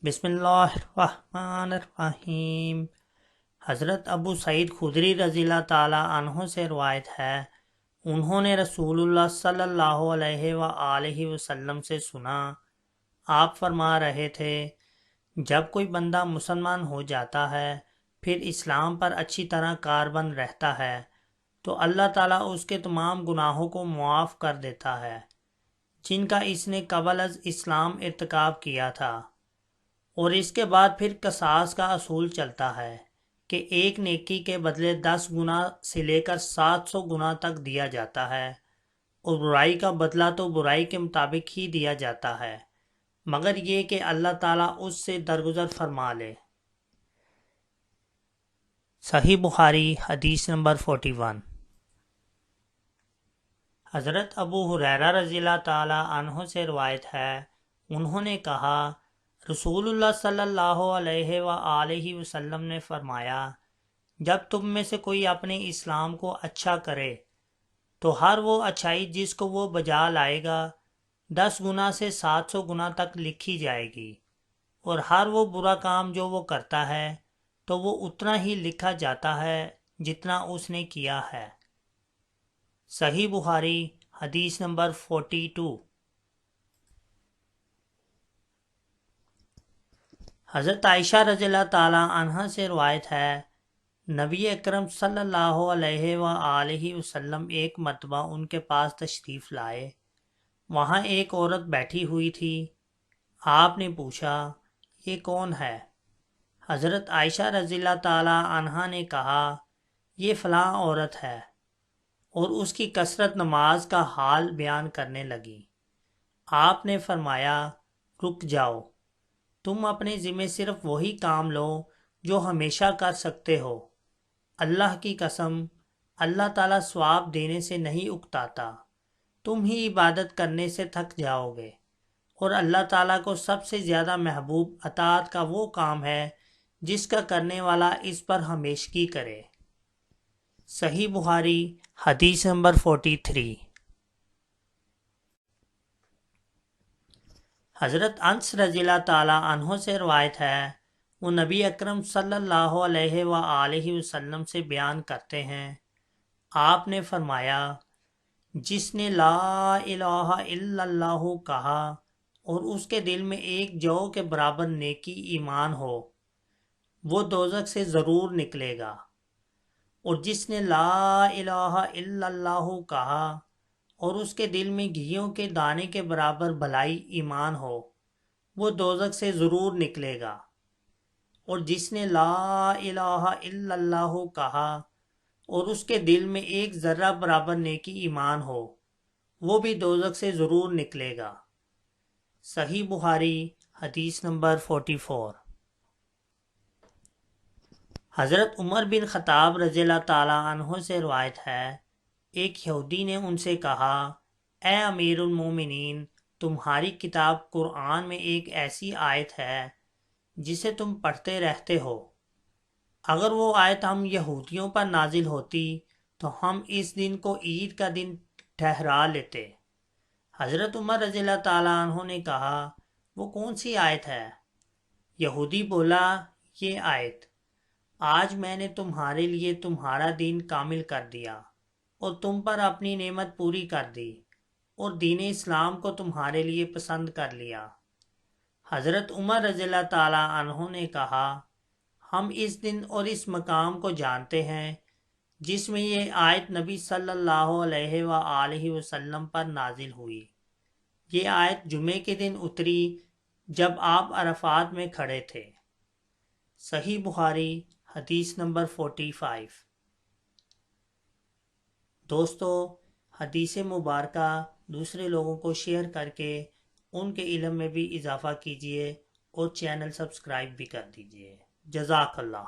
بسم اللہ الرحمن الرحیم۔ حضرت ابو سعید خدری رضی اللہ تعالی عنہ سے روایت ہے، انہوں نے رسول اللہ صلی اللہ علیہ وآلہ وسلم سے سنا، آپ فرما رہے تھے، جب کوئی بندہ مسلمان ہو جاتا ہے پھر اسلام پر اچھی طرح کاربند رہتا ہے تو اللہ تعالیٰ اس کے تمام گناہوں کو معاف کر دیتا ہے جن کا اس نے قبل از اسلام ارتکاب کیا تھا، اور اس کے بعد پھر قصاص کا اصول چلتا ہے کہ ایک نیکی کے بدلے 10 گنا سے لے کر 700 گنا تک دیا جاتا ہے، اور برائی کا بدلہ تو برائی کے مطابق ہی دیا جاتا ہے مگر یہ کہ اللہ تعالیٰ اس سے درگزر فرما لے۔ صحیح بخاری حدیث نمبر 41۔ حضرت ابو ہریرہ رضی اللہ تعالی عنہ سے روایت ہے، انہوں نے کہا، رسول اللہ صلی اللہ علیہ وآلہ وسلم نے فرمایا، جب تم میں سے کوئی اپنے اسلام کو اچھا کرے تو ہر وہ اچھائی جس کو وہ بجا لائے گا 10 گنا سے 700 گنا تک لکھی جائے گی، اور ہر وہ برا کام جو وہ کرتا ہے تو وہ اتنا ہی لکھا جاتا ہے جتنا اس نے کیا ہے۔ صحیح بخاری حدیث نمبر 42۔ حضرت عائشہ رضی اللہ تعالی عنہ سے روایت ہے، نبی اکرم صلی اللہ علیہ وآلہ وسلم ایک مرتبہ ان کے پاس تشریف لائے، وہاں ایک عورت بیٹھی ہوئی تھی، آپ نے پوچھا، یہ کون ہے؟ حضرت عائشہ رضی اللہ تعالی عنہ نے کہا، یہ فلاں عورت ہے، اور اس کی کثرت نماز کا حال بیان کرنے لگی۔ آپ نے فرمایا، رک جاؤ، تم اپنے ذمے صرف وہی کام لو جو ہمیشہ کر سکتے ہو، اللہ کی قسم اللہ تعالیٰ ثواب دینے سے نہیں اکتاتا، تم ہی عبادت کرنے سے تھک جاؤ گے، اور اللہ تعالیٰ کو سب سے زیادہ محبوب اطاعت کا وہ کام ہے جس کا کرنے والا اس پر ہمیشگی کرے۔ صحیح بخاری حدیث نمبر 43۔ حضرت انس رضی اللہ تعالی عنہ سے روایت ہے، وہ نبی اکرم صلی اللہ علیہ وآلہ وسلم سے بیان کرتے ہیں، آپ نے فرمایا، جس نے لا الہ الا اللہ کہا اور اس کے دل میں ایک جو کے برابر نیکی ایمان ہو، وہ دوزخ سے ضرور نکلے گا، اور جس نے لا الہ الا اللہ کہا اور اس کے دل میں گھیوں کے دانے کے برابر بھلائی ایمان ہو، وہ دوزخ سے ضرور نکلے گا، اور جس نے لا الہ الا اللہ کہا اور اس کے دل میں ایک ذرہ برابر نیکی ایمان ہو، وہ بھی دوزخ سے ضرور نکلے گا۔ صحیح بخاری حدیث نمبر 44۔ حضرت عمر بن خطاب رضی اللہ تعالی عنہ سے روایت ہے، ایک یہودی نے ان سے کہا، اے امیر المومنین، تمہاری کتاب قرآن میں ایک ایسی آیت ہے جسے تم پڑھتے رہتے ہو، اگر وہ آیت ہم یہودیوں پر نازل ہوتی تو ہم اس دن کو عید کا دن ٹھہرا لیتے۔ حضرت عمر رضی اللہ تعالیٰ عنہ نے کہا، وہ کون سی آیت ہے؟ یہودی بولا، یہ آیت، آج میں نے تمہارے لیے تمہارا دین کامل کر دیا اور تم پر اپنی نعمت پوری کر دی اور دین اسلام کو تمہارے لیے پسند کر لیا۔ حضرت عمر رضی اللہ تعالی عنہ نے کہا، ہم اس دن اور اس مقام کو جانتے ہیں جس میں یہ آیت نبی صلی اللہ علیہ وآلہ وسلم پر نازل ہوئی۔ یہ آیت جمعے کے دن اتری جب آپ عرفات میں کھڑے تھے۔ صحیح بخاری حدیث نمبر 45۔ دوستو، حدیث مبارکہ دوسرے لوگوں کو شیئر کر کے ان کے علم میں بھی اضافہ کیجیے اور چینل سبسکرائب بھی کر دیجیے۔ جزاک اللہ۔